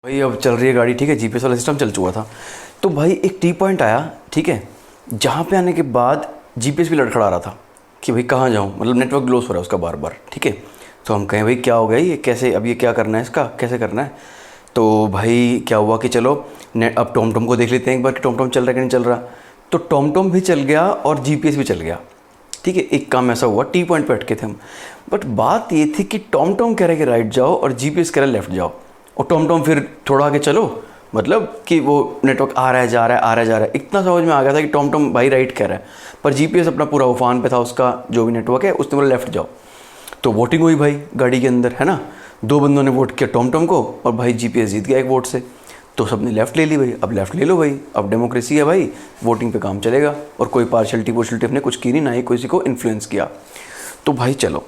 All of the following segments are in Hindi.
भाई अब चल रही है गाड़ी, ठीक है, जीपीएस वाला सिस्टम चल चुका था। तो भाई एक टी पॉइंट आया, ठीक है, जहाँ पे आने के बाद जीपीएस भी लड़खड़ा रहा था कि भाई कहाँ जाऊँ, मतलब नेटवर्क लॉस हो रहा है उसका बार बार, ठीक है। तो हम कहें भाई क्या हो गया ये, कैसे अब ये क्या करना है, इसका कैसे करना है। तो भाई क्या हुआ कि चलो नेट अब टॉम टॉम को देख लेते हैं एक बार कि टॉम टॉम चल रहा है कि नहीं चल रहा। तो टॉम टॉम भी चल गया और जीपीएस भी चल गया, ठीक है। एक काम ऐसा हुआ, टी पॉइंट पे अटके थे हम, बट बात ये थी कि टॉम टॉम कह रहा है कि राइट जाओ और जीपीएस कह रहा है लेफ्ट जाओ, और टॉम टॉम फिर थोड़ा आगे चलो, मतलब कि वो नेटवर्क आ रहा है जा रहा है आ रहा है जा रहा है। इतना समझ में आ गया था कि टॉम टॉम भाई राइट कह रहा है, पर जीपीएस अपना पूरा उफान पे था उसका, जो भी नेटवर्क है उसने बोला लेफ्ट जाओ। तो वोटिंग हुई भाई गाड़ी के अंदर, है ना, दो बंदों ने वोट किया टॉम टॉम को और भाई जीपीएस जीत गया एक वोट से। तो सबने लेफ़्ट ले ली भाई, अब लेफ़्ट ले लो भाई, अब डेमोक्रेसी है भाई, वोटिंग पे काम चलेगा। और कोई पार्शलिटी वोशलिटी ने कुछ की नहीं, ना ही किसी को इन्फ्लुएंस किया। तो भाई चलो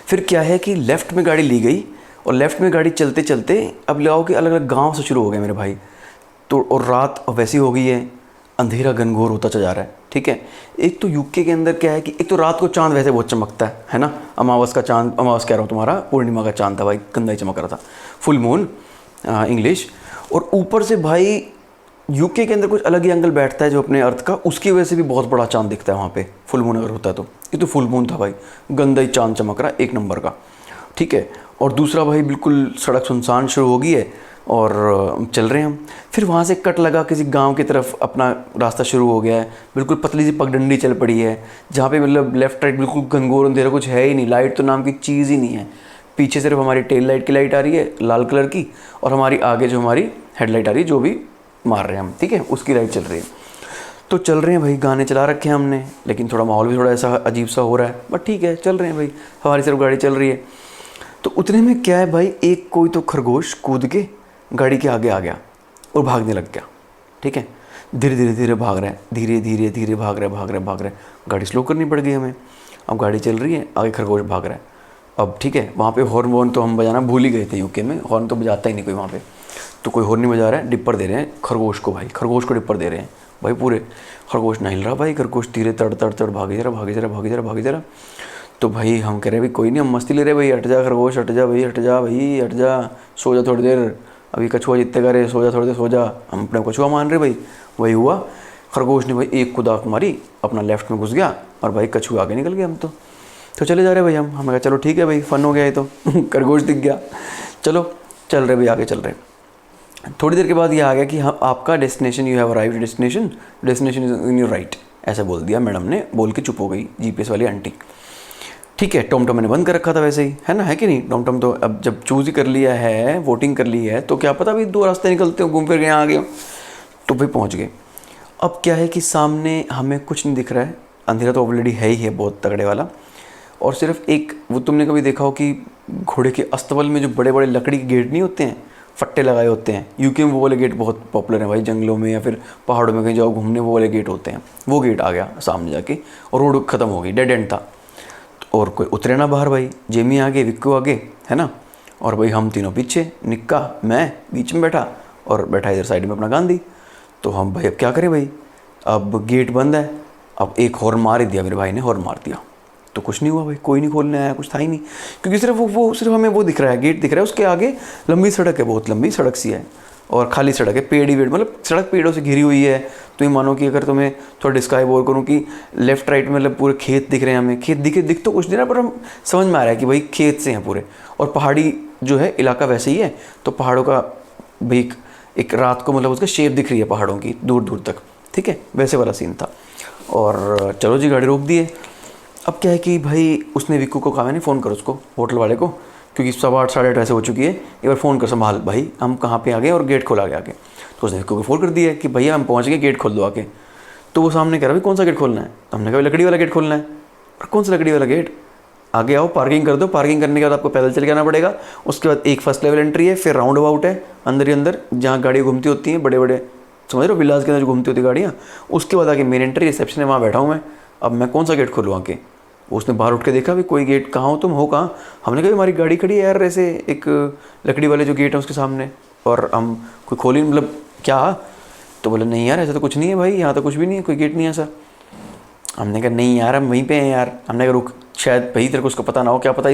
फिर क्या है कि लेफ़्ट में गाड़ी ली गई, और लेफ़्ट में गाड़ी चलते चलते अब लगाओ कि अलग अलग गाँव से शुरू हो गए मेरे भाई। तो और रात वैसी हो गई है, अंधेरा घनघोर होता चला जा रहा है, ठीक है। एक तो यूके के अंदर क्या है कि एक तो रात को चांद वैसे बहुत चमकता है ना, अमावस का चांद, अमावस कह रहा हूँ तुम्हारा, पूर्णिमा का चांद था भाई, गंदा ही चमक रहा था, फुल मून इंग्लिश। और ऊपर से भाई यूके के अंदर कुछ अलग ही एंगल बैठता है जो अपने अर्थ का, उसकी वजह से भी बहुत बड़ा चांद दिखता है वहाँ पे, फुल मून अगर होता है तो। ये तो फुल मून था भाई, गंदा ही चांद चमक रहा एक नंबर का, ठीक है। और दूसरा भाई बिल्कुल सड़क सुनसान शुरू हो गई है और चल रहे हैं हम। फिर वहाँ से कट लगा किसी गांव की तरफ अपना रास्ता शुरू हो गया है, बिल्कुल पतली सी पगडंडी चल पड़ी है, जहाँ पे मतलब लेफ्ट राइट बिल्कुल घनघोर अंधेरा, कुछ है ही नहीं, लाइट तो नाम की चीज़ ही नहीं है। पीछे सिर्फ हमारी टेल लाइट की लाइट आ रही है लाल कलर की, और हमारी आगे जो हमारी हेडलाइट आ रही है, जो भी मार रहे हैं हम, ठीक है, उसकी लाइट चल रही है। तो चल रहे हैं भाई, गाने चला रखे हैं हमने, लेकिन थोड़ा माहौल भी थोड़ा ऐसा अजीब सा हो रहा है, बट ठीक है चल रहे हैं भाई, हमारी सिर्फ गाड़ी चल रही है। तो उतने में क्या है भाई, एक कोई तो खरगोश कूद के गाड़ी के आगे आ गया और भागने लग गया, ठीक है। धीरे धीरे धीरे भाग रहा है, धीरे धीरे धीरे भाग रहा है, भाग रहा है, भाग रहा है। गाड़ी स्लो करनी पड़ गई हमें, अब गाड़ी चल रही है, आगे खरगोश भाग रहा है। अब ठीक है, वहाँ पे हॉर्न वॉर्न तो हम बजाना भूल ही गए थे, यूके में हॉर्न तो बजाता ही नहीं कोई वहाँ पे। तो कोई हॉर्न नहीं बजा रहा है, डिप्पर दे रहे हैं खरगोश को भाई, खरगोश को डिप्पर दे रहे हैं भाई पूरे। खरगोश नहीं हिल रहा भाई, खरगोश धीरे तड़ तड़ तड़ भागे जरा भागे जरा भागे जरा भागे जरा। तो भाई हम कह रहे हैं भाई कोई नहीं, हम मस्ती ले रहे भाई, हट जा खरगोश, हट जा भाई, हट जा भाई, हट जा, सो जा थोड़ी देर, अभी कछुआ जितने का रहे, सो जा थोड़ी देर, सो जा। हम अपने कछुआ मान रहे भाई। वही हुआ, खरगोश ने भाई एक कुदाक मारी, अपना लेफ्ट में घुस गया और भाई कछुआ आगे निकल गया। हम तो चले जा रहे भाई, हमें कहा चलो ठीक है भाई, फन हो गया ये तो खरगोश दिख गया, चलो चल रहे भाई, आगे चल रहे। थोड़ी देर के बाद ये आ गया कि हाँ आपका destination, you have arrived destination, destination is in your right, ऐसा बोल दिया मैडम ने, बोल के चुप हो गई जीपीएस वाली आंटी, ठीक है। टॉम टॉम मैंने बंद कर रखा था वैसे ही, है ना, है कि नहीं। टॉम टॉम तो अब जब चूज़ ही कर लिया है, वोटिंग कर ली है, तो क्या पता भाई दो रास्ते निकलते हो, घूम फिर गए आ गए, तो भाई पहुँच गए। अब क्या है कि सामने हमें कुछ नहीं दिख रहा है, अंधेरा तो ऑलरेडी है ही है बहुत तगड़े वाला, और सिर्फ एक वो तुमने कभी देखा हो कि घोड़े के अस्तबल में जो बड़े बड़े लकड़ी के गेट नहीं होते हैं, फट्टे लगाए होते हैं, यूके में वो वाले गेट बहुत पॉपुलर है भाई, जंगलों में या फिर पहाड़ों में कहीं जाओ घूमने, वो वाले गेट होते हैं। वो गेट आ गया सामने जाके और रोड ख़त्म हो गई, डेड एंड था, और कोई उतरे ना बाहर भाई। जेमी आगे, विक्कू आगे, है ना, और भाई हम तीनों पीछे, निक्का मैं बीच में बैठा और बैठा इधर साइड में अपना गांधी। तो हम भाई अब क्या करें भाई, अब गेट बंद है। अब एक हॉर्न मार ही दिया मेरे भाई ने, हॉर्न मार दिया, तो कुछ नहीं हुआ भाई, कोई नहीं खोलने आया, कुछ था ही नहीं, क्योंकि सिर्फ वो सिर्फ हमें वो दिख रहा है, गेट दिख रहा है, उसके आगे लंबी सड़क है, बहुत लंबी सड़क सी है, और खाली सड़क है, पेड़ ही पेड़, मतलब सड़क पेड़ों से घिरी हुई है। तो ये मानो कि अगर तुम्हें थोड़ा डिस्क्राइब और करूँ कि लेफ्ट राइट में मतलब पूरे खेत दिख रहे हैं हमें, खेत दिख तो कुछ नहीं रहा, पर हम समझ में आ रहा है कि भाई खेत से हैं पूरे, और पहाड़ी जो है इलाका वैसे ही है, तो पहाड़ों का भाई एक रात को मतलब उसका शेप दिख रही है पहाड़ों की दूर दूर तक, ठीक है, वैसे वाला सीन था। और चलो जी गाड़ी रोक दिए। अब क्या है कि भाई उसने विक्कू को कहा, मैंने फ़ोन कर उसको, होटल वाले को, क्योंकि 8:15 8:30 ऐसे हो चुकी है, एक बार फ़ोन कर संभाल भाई हम कहाँ पे आ गए, और गेट खोला गया आके। तो उसने विक्कू को फ़ोन कर दिया कि भैया हम पहुँच गए, गेट खोल दो आके। तो वो सामने कह रहा भाई कौन सा गेट खोलना है, तो हमने कहा लकड़ी वाला गेट खोलना है। और कौन सा लकड़ी वाला गेट, आगे आओ पार्किंग कर दो, पार्किंग करने के बाद आपको पैदल चल के आना पड़ेगा, उसके बाद एक फर्स्ट लेवल एंट्री है, फिर राउंड अबाउट है अंदर ही अंदर, जहाँ गाड़ी घूमती होती हैं, बड़े बड़े समझ रहे हो विलास के अंदर जो घूमती होती गाड़ियाँ, उसके बाद आगे मेन एंट्री रिसेप्शन है, वहाँ बैठा हूँ मैं। अब मैं कौन सा गेट खोलूँ आके। उसने बाहर उठ के देखा भी कोई गेट, कहाँ हो तुम, हो कहाँ। हमने कहा हमारी गाड़ी खड़ी है यार ऐसे एक लकड़ी वाले जो गेट है उसके सामने, और हम कोई खोली मतलब क्या। तो बोले नहीं यार ऐसा तो कुछ नहीं है भाई, यहाँ तो कुछ भी नहीं है, कोई गेट नहीं है ऐसा। हमने कहा नहीं यार हम वहीं पे हैं यार। हमने कहा रुक, शायद भाई तेरे को उसका पता ना हो, क्या पता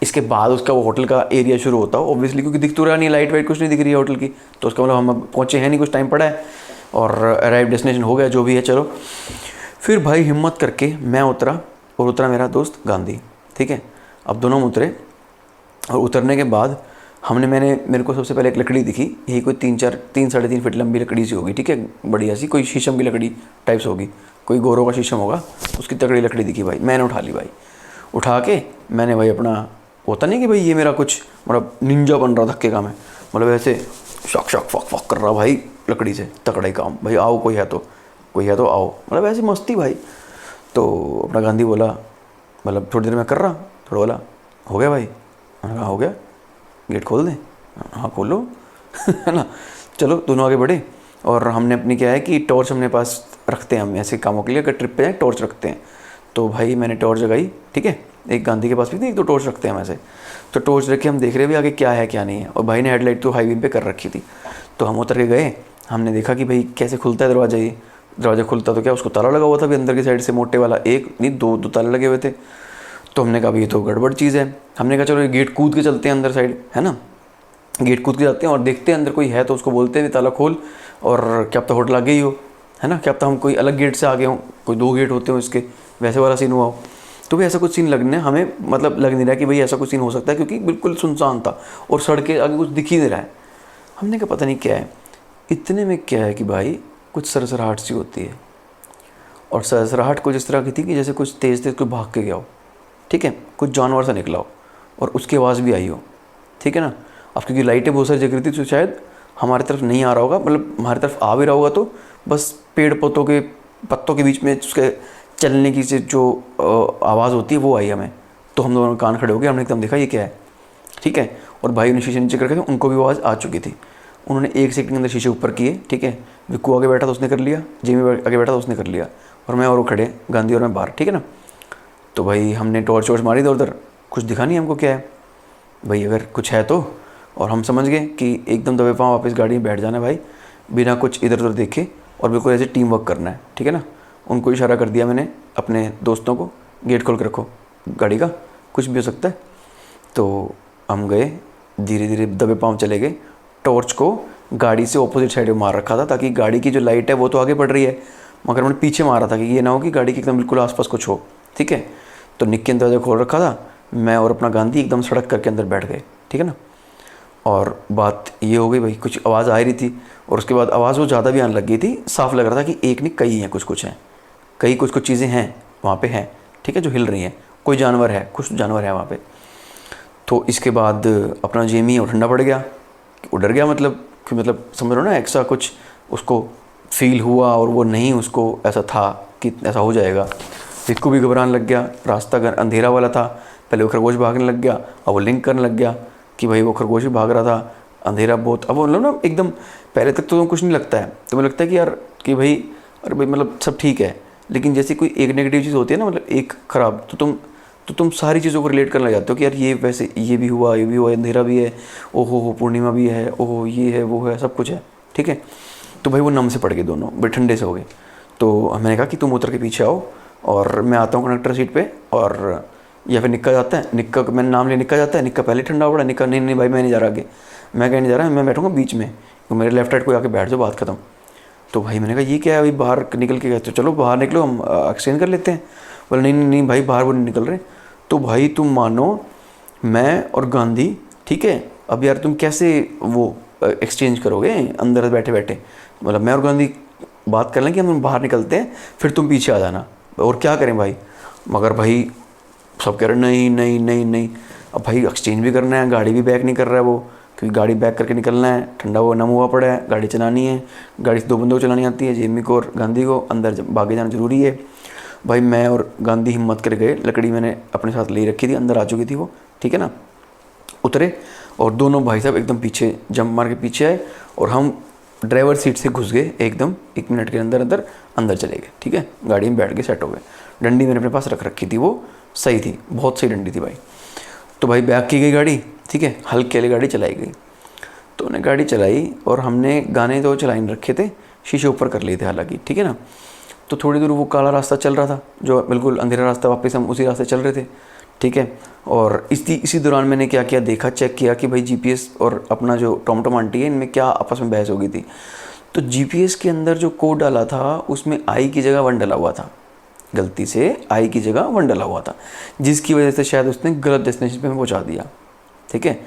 इसके बाद उसका वो होटल का एरिया शुरू होता हो ऑब्वियसली, क्योंकि दिख तो रहा नहीं, लाइट वाइट कुछ नहीं दिख रही है होटल की, तो उसका मतलब हम अब पहुँचे हैं नहीं, कुछ टाइम पड़ा है और अराइव डेस्टिनेशन हो गया जो भी है। चलो फिर भाई हिम्मत करके मैं उतरा और उतरा मेरा दोस्त गांधी, ठीक है। अब दोनों हम उतरे और उतरने के बाद मेरे को सबसे पहले एक लकड़ी दिखी, यही कोई 3-3.5 फीट लंबी लकड़ी सी होगी, ठीक है, बढ़िया सी, कोई शीशम की लकड़ी टाइप्स होगी, कोई गोरों का शीशम होगा, उसकी तगड़ी लकड़ी दिखी भाई। मैंने उठा ली भाई, उठा के मैंने भाई अपना, होता नहीं कि भाई ये मेरा कुछ मतलब निंजा बन रहा धक्के का, मैं मतलब ऐसे शक शक फक फक कर रहा भाई लकड़ी से, तगड़ा ही काम भाई, आओ कोई है तो आओ, मतलब ऐसी मस्ती भाई। तो अपना गांधी बोला, मतलब थोड़ी देर में कर रहा, थोड़ा बोला हो गया भाई, मैंने कहा हो गया, गेट खोल दें, हाँ खोलो है ना। चलो दोनों आगे बढ़े और हमने अपनी क्या है कि टॉर्च हमने पास रखते हैं, हम ऐसे कामों के लिए अगर ट्रिप पे जाए टॉर्च रखते हैं। तो भाई मैंने टॉर्च जगाई, ठीक है, एक गांधी के पास भी थी, एक तो टॉर्च रखते हैं हम ऐसे, तो टॉर्च रख के हम देख रहे भी आगे क्या है क्या नहीं है, और भाई ने हेडलाइट तो हाई बीम पे कर रखी थी। तो हम उतर के गए, हमने देखा कि भाई कैसे खुलता है दरवाज़ा, ये दरवाज़ा खुलता तो क्या उसको ताला लगा हुआ था भी अंदर की साइड से मोटे वाला, एक नहीं दो ताले लगे हुए थे। तो हमने कहा ये तो गड़बड़ चीज़ है, हमने कहा चलो ये गेट कूद के चलते हैं अंदर साइड, है ना, गेट कूद के जाते हैं और देखते हैं अंदर कोई है तो उसको बोलते हैं ताला खोल, और क्या पता होटल आगे ही हो, है ना, क्या पता हम कोई अलग गेट से आगे हों, कोई 2 गेट होते हो इसके, वैसे वाला सीन हुआ हो। तो भी ऐसा कुछ सीन लगने हमें मतलब लग नहीं रहा कि भाई ऐसा कुछ सीन हो सकता है, क्योंकि बिल्कुल सुनसान था और सड़कें आगे कुछ दिख ही नहीं रहा है। हमने कहा पता नहीं क्या है, इतने में क्या है कि भाई कुछ सरसराहट सी होती है, और सरसराहट कुछ इस तरह की थी कि जैसे कुछ तेज़ तेज़ कोई भाग के गया हो, ठीक है, कुछ जानवर सा निकला हो और उसकी आवाज़ भी आई हो, ठीक है ना। अब क्योंकि लाइटें बहुत सारी जग रही थी तो शायद हमारी तरफ नहीं आ रहा होगा, मतलब हमारी तरफ आ भी रहा होगा तो बस पेड़ पत्तों के बीच में उसके चलने की जो आवाज़ होती है वो आई हमें। तो हम दोनों कान खड़े हो गए, हमने एकदम देखा ये क्या है, ठीक है। और भाई ने शीशे नीचे करके उनको भी आवाज़ आ चुकी थी, उन्होंने 1 सेकंड के अंदर शीशे ऊपर किए, ठीक है। विक्कू आगे बैठा तो उसने कर लिया, जेमी आगे बैठा तो उसने कर लिया, और मैं और वो खड़े, गांधी और मैं बाहर, ठीक है ना। तो भाई हमने टॉर्च वॉर्च मारी इधर उधर, कुछ दिखा नहीं हमको क्या है भाई, अगर कुछ है तो। और हम समझ गए कि एकदम दबे पाँव वापस गाड़ी में बैठ जाना है भाई, बिना कुछ इधर उधर देखे, और बिल्कुल ऐसे टीम वर्क करना है, ठीक है ना। उनको इशारा कर दिया मैंने अपने दोस्तों को, गेट खोल के रखो गाड़ी का, कुछ भी हो सकता है। तो हम गए, धीरे धीरे दबे पाँव चले गए, टॉर्च को गाड़ी से ऑपोजिट साइड में मार रखा था ताकि गाड़ी की जो लाइट है वो तो आगे बढ़ रही है, मगर मैंने पीछे मारा था कि ये ना हो कि गाड़ी के एकदम बिल्कुल आसपास कुछ हो, ठीक है। तो निक्की ने दरवाजा खोल रखा था, मैं और अपना गांधी एकदम सड़क करके अंदर बैठ गए, ठीक है ना। और बात ये हो गई भाई, कुछ आवाज़ आ रही थी और उसके बाद आवाज़ वो ज़्यादा भी आने लग गई थी, साफ लग रहा था कि एक नहीं कई हैं, कुछ हैं, कई कुछ चीज़ें हैं वहाँ पे हैं, ठीक है, जो हिल रही हैं, कोई जानवर है, कुछ जानवर है वहाँ पे। तो इसके बाद अपना जेमी और ठंडा पड़ गया, वो डर गया, मतलब समझ रहे हो ना, ऐसा कुछ उसको फील हुआ और वो नहीं, उसको ऐसा था कि ऐसा हो जाएगा। विक्कू भी घबराने लग गया, रास्ता अंधेरा वाला था, पहले वो खरगोश भागने लग गया, अब वो लिंक करने लग गया कि भाई वो खरगोश भी भाग रहा था, अंधेरा बहुत, अब वो मतलब ना एकदम पहले तक तो कुछ नहीं लगता है, तो मुझे लगता है कि यार कि भाई अरे भाई मतलब सब ठीक है, लेकिन जैसे कोई एक नेगेटिव चीज़ होती है ना, मतलब एक ख़राब, तो तुम सारी चीज़ों को रिलेट करने लग जाते हो कि यार ये वैसे ये भी हुआ, अंधेरा भी है, ओहो हो पूर्णिमा भी है, ओहो ये है वो है, सब कुछ है, ठीक है। तो भाई वो नम से पड़ गए दोनों, बड़े ठंडे से हो गए। तो मैंने कहा कि तुम उतर के पीछे आओ और मैं आता हूँ कंडक्टर सीट पे, और या फिर निक्का जाता है, निक्का का मैंने नाम लिया, निक्का जाता है, निक्का पहले ठंडा हो पड़ा, निक्का नहीं भाई मैं नहीं जा रहा आगे, मैं कहीं नहीं जा रहा, मैं बैठूँगा बीच में, तो मेरे लेफ्ट राइट को आके बैठ जाओ, बात खत्म। तो भाई मैंने कहा ये क्या है, अभी बाहर निकल के गए, तो चलो बाहर निकलो, हम एक्सचेंज कर लेते हैं। बोले नहीं भाई बाहर वो नहीं निकल रहे। तो भाई तुम मानो मैं और गांधी, ठीक है, अब यार तुम कैसे वो एक्सचेंज करोगे अंदर बैठे बैठे, मतलब मैं और गांधी बात कर लें कि हम बाहर निकलते हैं, फिर तुम पीछे आ जाना, और क्या करें भाई। मगर भाई सब कह रहे नहीं नहीं नहीं नहीं, अब भाई एक्सचेंज भी करना है, गाड़ी भी बैक नहीं कर रहा है वो, क्योंकि गाड़ी बैक करके निकलना है, ठंडा हुआ नम हुआ पड़ा है, गाड़ी चलानी है, गाड़ी से 2 बंदों को चलानी आती है, जेमी को और गांधी को, अंदर भागे जाना जरूरी है। भाई मैं और गांधी हिम्मत कर गए, लकड़ी मैंने अपने साथ ले रखी थी, अंदर आ चुकी थी वो, ठीक है ना। उतरे और दोनों भाई साहब एकदम पीछे जंप मार के पीछे आए, और हम ड्राइवर सीट से घुस गए एकदम 1 मिनट के अंदर चले गए, ठीक है, गाड़ी में बैठ के सेट हो गए। डंडी मैंने अपने पास रख रखी थी, वो सही थी, बहुत सही डंडी थी भाई। तो भाई बैक की गई गाड़ी, ठीक है, हल्की वाली गाड़ी चलाई गई। तो उन्हें गाड़ी चलाई और हमने गाने तो चला नहीं रखे थे, शीशे ऊपर कर लिए थे हालांकि, ठीक है ना। तो थोड़ी दूर वो काला रास्ता चल रहा था, जो बिल्कुल अंधेरा रास्ता, वापस हम उसी रास्ते चल रहे थे, ठीक है। और इसी दौरान मैंने क्या किया, देखा, चेक किया कि भाई जीपीएस और अपना जो टॉमटॉम आंटी है, इनमें क्या आपस में बहस हो गई थी। तो जीपीएस के अंदर जो कोड डाला था उसमें आई की जगह 1 डाला हुआ था, गलती से आई की जगह 1 डाला हुआ था, जिसकी वजह से शायद उसने गलत डेस्टिनेशन पे पहुंचा दिया, ठीक है।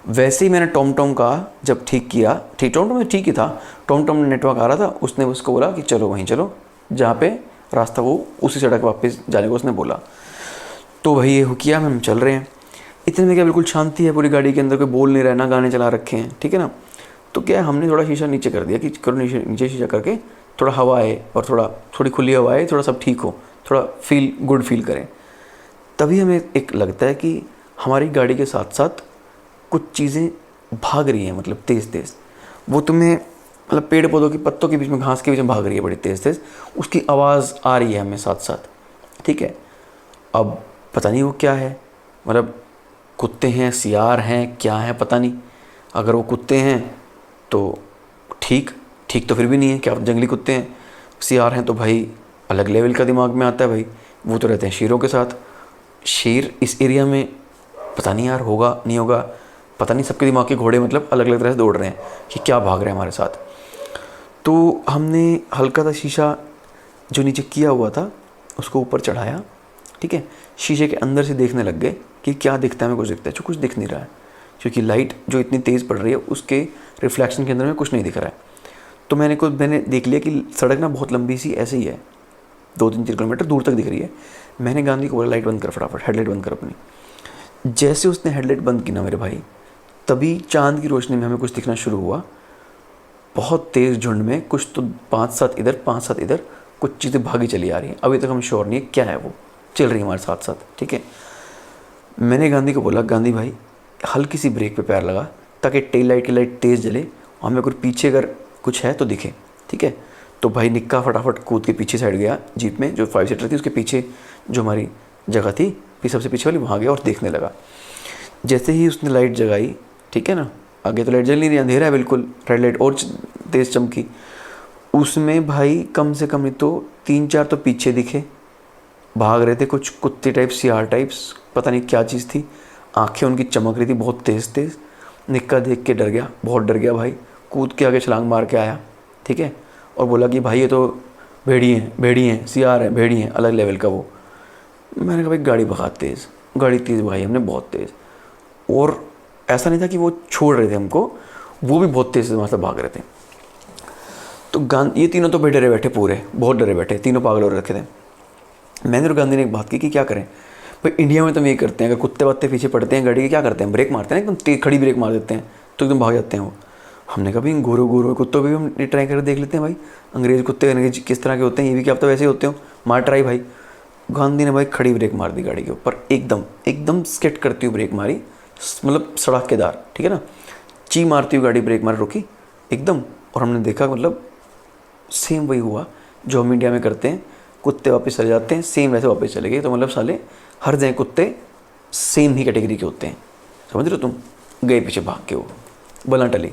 वैसे ही मैंने टॉमटॉम का जब ठीक किया, टॉमटॉम में ठीक ही था, टॉमटॉम में नेटवर्क आ रहा था, उसने उसको बोला कि चलो वहीं चलो जहाँ पे रास्ता वो उसी सड़क वापस जाने को उसने बोला। तो वही ये किया, हम चल रहे हैं। इतने में क्या बिल्कुल शांति है पूरी गाड़ी के अंदर, कोई बोल नहीं रहा है ना, गाने चला रखे हैं, ठीक है ना। तो क्या है, हमने थोड़ा शीशा नीचे कर दिया कि करो नीचे शीशा करके थोड़ा हवा आए और थोड़ी खुली हवा आए, थोड़ा सब ठीक हो, थोड़ा गुड फील करें। तभी हमें एक लगता है कि हमारी गाड़ी के साथ साथ कुछ चीज़ें भाग रही हैं, मतलब तेज़ तेज़। वो तुम्हें मतलब पेड़ पौधों की पत्तों के बीच में, घास के बीच में भाग रही है बड़ी तेज़ तेज़, उसकी आवाज़ आ रही है हमें साथ साथ, ठीक है। अब पता नहीं वो क्या है, मतलब कुत्ते हैं, सियार हैं, क्या है पता नहीं। अगर वो कुत्ते हैं तो ठीक तो फिर भी नहीं है, क्या जंगली कुत्ते हैं। सियार हैं तो भाई अलग लेवल का दिमाग में आता है भाई, वो तो रहते हैं शेरों के साथ। शेर इस एरिया में पता नहीं यार होगा नहीं होगा, पता नहीं, सबके दिमाग के घोड़े मतलब अलग अलग तरह से दौड़ रहे हैं कि क्या भाग रहे हैं हमारे साथ। तो हमने हल्का सा शीशा जो नीचे किया हुआ था उसको ऊपर चढ़ाया, ठीक है। शीशे के अंदर से देखने लग गए कि क्या दिखता है, हमें कुछ दिखता है, जो कुछ दिख नहीं रहा है, क्योंकि लाइट जो इतनी तेज़ पड़ रही है उसके रिफ्लेक्शन के अंदर में कुछ नहीं दिख रहा है। तो मैंने देख लिया कि सड़क ना बहुत लंबी सी ऐसे ही है, 2-3 किलोमीटर दूर तक दिख रही है। मैंने गांधी को बोला लाइट बंद कर, फटाफट हेडलाइट बंद कर अपनी। जैसे उसने हेडलाइट बंद की ना मेरे भाई, तभी चांद की रोशनी में हमें कुछ दिखना शुरू हुआ, बहुत तेज़ झुंड में, कुछ तो 5-7 इधर 5-7 इधर, कुछ चीज़ें भागी चली आ रही हैं। अभी तक हम श्योर नहीं है क्या है, वो चल रही है हमारे साथ साथ, ठीक है। मैंने गांधी को बोला, गांधी भाई हल्की सी ब्रेक पे पैर लगा ताकि टेल लाइट की लाइट तेज़ जले, हमें कुछ पीछे अगर कुछ है तो दिखे, ठीक है। तो भाई निक्का फटाफट कूद के पीछे साइड गया, जीप में जो 5 सीटर थी उसके पीछे जो हमारी जगह थी, फिर सबसे पीछे वाली, वहाँ गया और देखने लगा। जैसे ही उसने लाइट जगाई, ठीक है ना, आगे तो लाइट जल नहीं रही, अंधेरा है बिल्कुल, रेड लाइट और तेज़ चमकी। उसमें भाई कम से कम नहीं तो 3-4 तो पीछे दिखे, भाग रहे थे कुछ कुत्ते टाइप, सियार टाइप्स, पता नहीं क्या चीज़ थी। आंखें उनकी चमक रही थी बहुत तेज़ तेज़। निक्का देख के डर गया, बहुत डर गया भाई, कूद के आगे छलांग मार के आया, ठीक है। और बोला कि भाई ये तो भेड़िए हैं, सियार हैं, भेड़िए हैं, अलग लेवल का वो। मैंने कहा भाई गाड़ी भगा तेज़, गाड़ी तेज़ भगाई हमने बहुत तेज़। और ऐसा नहीं था कि वो छोड़ रहे थे हमको, वो भी बहुत तेज़ हमारे साथ भाग रहे थे। तो ये तीनों तो भाई डरे बैठे, पूरे बहुत डरे बैठे, तीनों पागल हो रखे थे। मैंने और गांधी ने एक बात की कि क्या करें भाई, इंडिया में तो हम ये करते हैं, अगर कुत्ते वत्ते पीछे पड़ते हैं गाड़ी के, क्या करते हैं, ब्रेक मारते हैं, एकदम तेज खड़ी ब्रेक मार देते हैं तो एकदम भाग जाते हैं वो। हमने कहा भाई गोरो कुत्तों पे भी हम ट्राई करके देख लेते हैं भाई, अंग्रेज़ कुत्ते अंग्रेज किस तरह के होते हैं, ये भी क्या पता वैसे ही होते हो, मार ट्राई भाई। गांधी ने भाई खड़ी ब्रेक मार दी गाड़ी के ऊपर, एकदम स्किट करती हुई ब्रेक मारी, मतलब सड़केदार, ठीक है ना, ची मारती हुई गाड़ी ब्रेक मार रुकी एकदम। और हमने देखा मतलब सेम वही हुआ जो हम इंडिया में करते हैं, कुत्ते वापस चले जाते हैं, सेम वैसे वापस चले गए। तो मतलब साले हर जगह कुत्ते सेम ही कैटेगरी के होते हैं, समझ रहे हो तुम, गए पीछे भाग के वो बला टली।